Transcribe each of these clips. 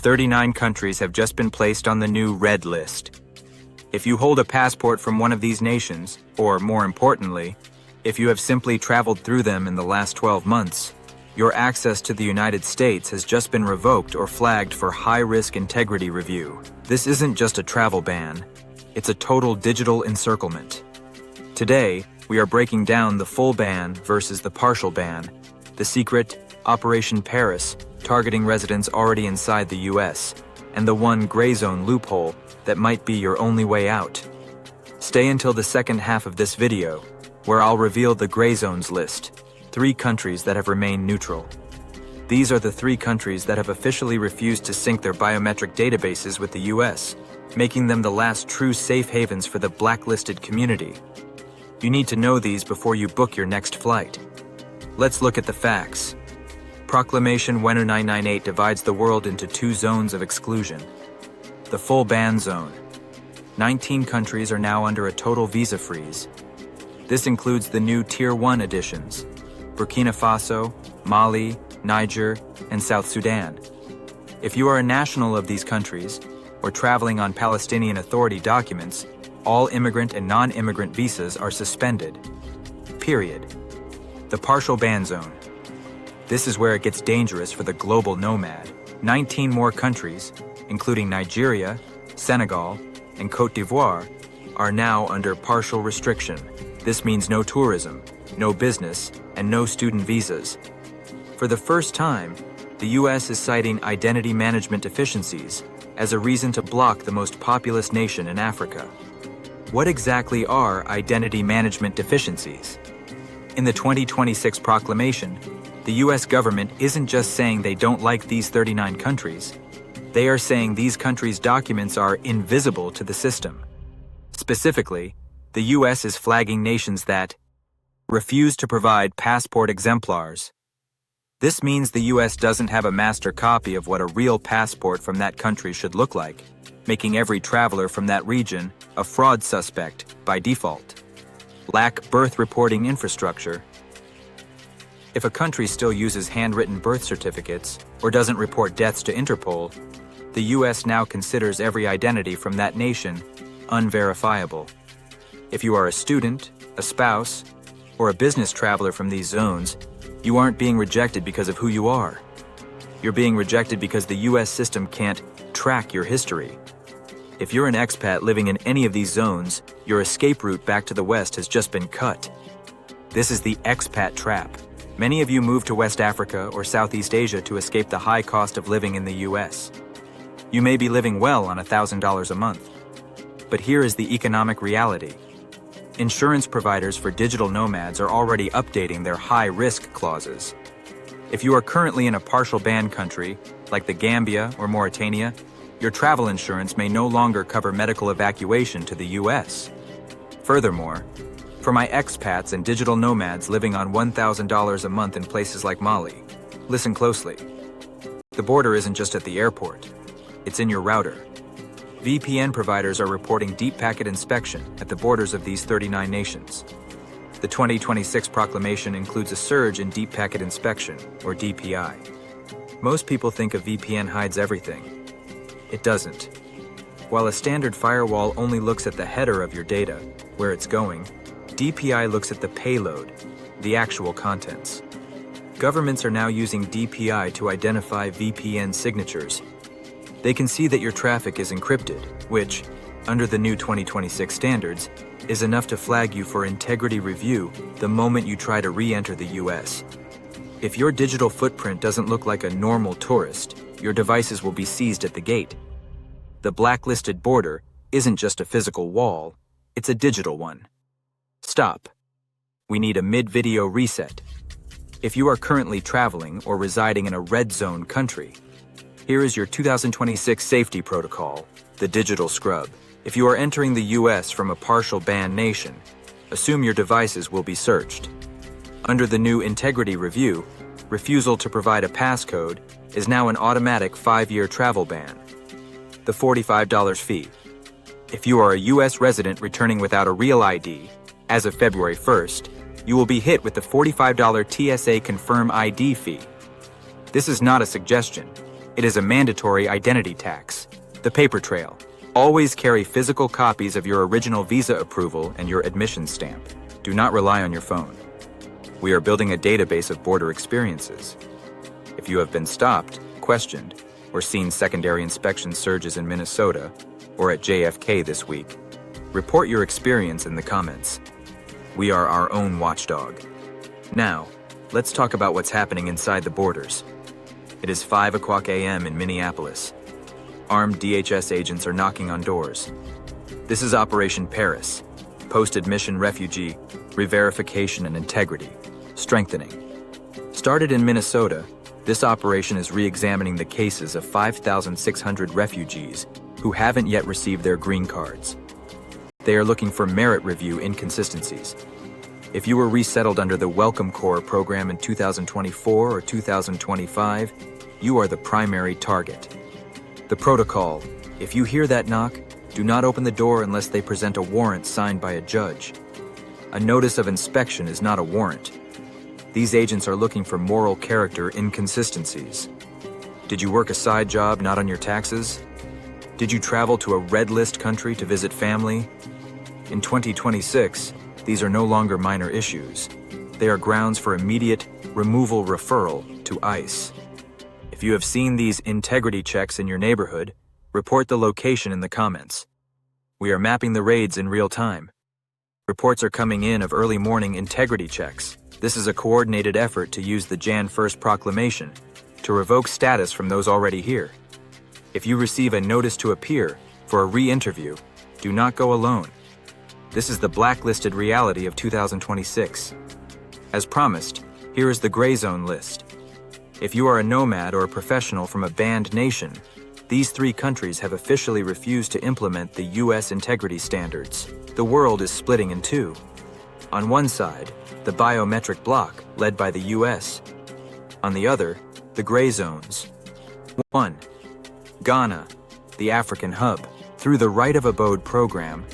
39 countries have just been placed on the new red list. If you hold a passport from one of these nations, or more importantly, if you have simply traveled through them in the last 12 months, your access to the United States has just been revoked or flagged for high-risk integrity review. This isn't just a travel ban, it's a total digital encirclement. Today, we are breaking down the full ban versus the partial ban, the secret Operation Paris, targeting residents already inside the US, and the one gray zone loophole that might be your only way out. Stay until the second half of this video, where I'll reveal the gray zones list, 3 countries that have remained neutral. These are the 3 countries that have officially refused to sync their biometric databases with the US, making them the last true safe havens for the blacklisted community. You need to know these before you book your next flight. Let's look at the facts. Proclamation 1998 divides the world into 2 zones of exclusion. The full ban zone. 19 countries are now under a total visa freeze. This includes the new Tier 1 additions: Burkina Faso, Mali, Niger, and South Sudan. If you are a national of these countries, or traveling on Palestinian Authority documents, all immigrant and non-immigrant visas are suspended. Period. The partial ban zone. This is where it gets dangerous for the global nomad. 19 more countries, including Nigeria, Senegal, and Côte d'Ivoire, are now under partial restriction. This means no tourism, no business, and no student visas. For the first time, the US is citing identity management deficiencies as a reason to block the most populous nation in Africa. What exactly are identity management deficiencies? In the 2026 proclamation, the US government isn't just saying they don't like these 39 countries. They are saying these countries' documents are invisible to the system. Specifically, the US is flagging nations that refuse to provide passport exemplars. This means the US doesn't have a master copy of what a real passport from that country should look like, making every traveler from that region a fraud suspect by default. Lack birth reporting infrastructure. If a country still uses handwritten birth certificates or doesn't report deaths to Interpol, the US now considers every identity from that nation unverifiable. If you are a student, a spouse, or a business traveler from these zones, you aren't being rejected because of who you are. You're being rejected because the US system can't track your history. If you're an expat living in any of these zones, your escape route back to the West has just been cut. This is the expat trap. Many of you move to West Africa or Southeast Asia to escape the high cost of living in the US. You may be living well on $1,000 a month. But here is the economic reality. Insurance providers for digital nomads are already updating their high-risk clauses. If you are currently in a partial ban country, like the Gambia or Mauritania, your travel insurance may no longer cover medical evacuation to the US. Furthermore, for my expats and digital nomads living on $1,000 a month in places like Mali, listen closely. The border isn't just at the airport, it's in your router. VPN providers are reporting deep packet inspection at the borders of these 39 nations. The 2026 proclamation includes a surge in deep packet inspection, or DPI. Most people think a VPN hides everything. It doesn't. While a standard firewall only looks at the header of your data, where it's going, DPI looks at the payload, the actual contents. Governments are now using DPI to identify VPN signatures. They can see that your traffic is encrypted, which, under the new 2026 standards, is enough to flag you for integrity review the moment you try to re-enter the US. If your digital footprint doesn't look like a normal tourist, your devices will be seized at the gate. The blacklisted border isn't just a physical wall, it's a digital one. Stop. We need a mid-video reset. If you are currently traveling or residing in a red zone country, here is your 2026 safety protocol, the digital scrub. If you are entering the US from a partial ban nation, assume your devices will be searched. Under the new integrity review, refusal to provide a passcode is now an automatic 5-year travel ban. The $45 fee. If you are a US resident returning without a real ID, as of February 1st, you will be hit with the $45 TSA Confirm ID fee. This is not a suggestion. It is a mandatory identity tax. The paper trail. Always carry physical copies of your original visa approval and your admission stamp. Do not rely on your phone. We are building a database of border experiences. If you have been stopped, questioned, or seen secondary inspection surges in Minnesota or at JFK this week, report your experience in the comments. We are our own watchdog. Now, let's talk about what's happening inside the borders. It is 5 a.m. in Minneapolis. Armed DHS agents are knocking on doors. This is Operation Paris, post-admission refugee, re-verification and integrity, strengthening. Started in Minnesota, this operation is re-examining the cases of 5,600 refugees who haven't yet received their green cards. They are looking for merit review inconsistencies. If you were resettled under the Welcome Corps program in 2024 or 2025, you are the primary target. The protocol: if you hear that knock, do not open the door unless they present a warrant signed by a judge. A notice of inspection is not a warrant. These agents are looking for moral character inconsistencies. Did you work a side job not on your taxes? Did you travel to a red list country to visit family? In 2026, these are no longer minor issues. They are grounds for immediate removal referral to ICE. If you have seen these integrity checks in your neighborhood, report the location in the comments. We are mapping the raids in real time. Reports are coming in of early morning integrity checks. This is a coordinated effort to use the Jan 1st proclamation to revoke status from those already here. If you receive a notice to appear for a re-interview, do not go alone. This is the blacklisted reality of 2026. As promised, here is the gray zone list. If you are a nomad or a professional from a banned nation, these 3 countries have officially refused to implement the U.S. integrity standards. The world is splitting in 2. On one side, the biometric bloc, led by the U.S. On the other, the gray zones. 1. Ghana, the African hub. Through the Right of Abode program,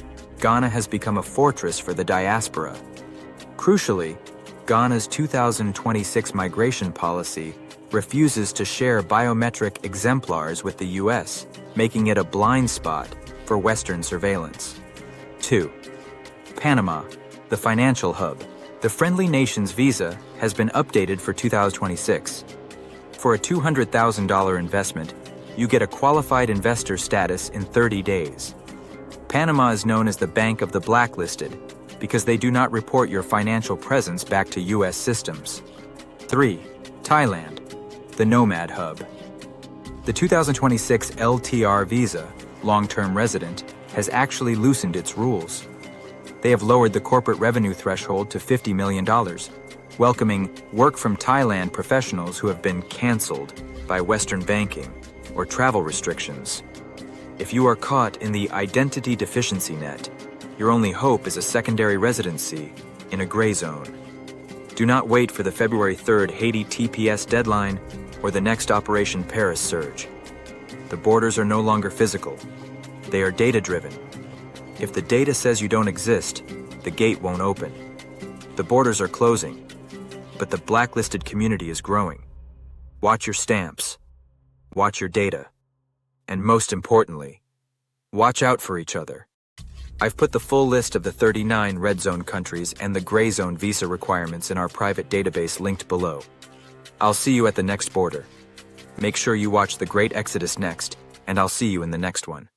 Ghana has become a fortress for the diaspora. Crucially, Ghana's 2026 migration policy refuses to share biometric exemplars with the U.S., making it a blind spot for Western surveillance. 2. Panama, the financial hub. The friendly nation's visa has been updated for 2026. For a $200,000 investment, you get a qualified investor status in 30 days. Panama is known as the Bank of the Blacklisted because they do not report your financial presence back to U.S. systems. 3. Thailand, the nomad hub. The 2026 LTR visa, long-term resident, has actually loosened its rules. They have lowered the corporate revenue threshold to $50 million, welcoming work from Thailand professionals who have been canceled by Western banking or travel restrictions. If you are caught in the identity deficiency net, your only hope is a secondary residency in a gray zone. Do not wait for the February 3rd Haiti TPS deadline or the next Operation Paris surge. The borders are no longer physical. They are data-driven. If the data says you don't exist, the gate won't open. The borders are closing, but the blacklisted community is growing. Watch your stamps. Watch your data. And most importantly, watch out for each other. I've put the full list of the 39 red zone countries and the gray zone visa requirements in our private database linked below. I'll see you at the next border. Make sure you watch The Great Exodus next, and I'll see you in the next one.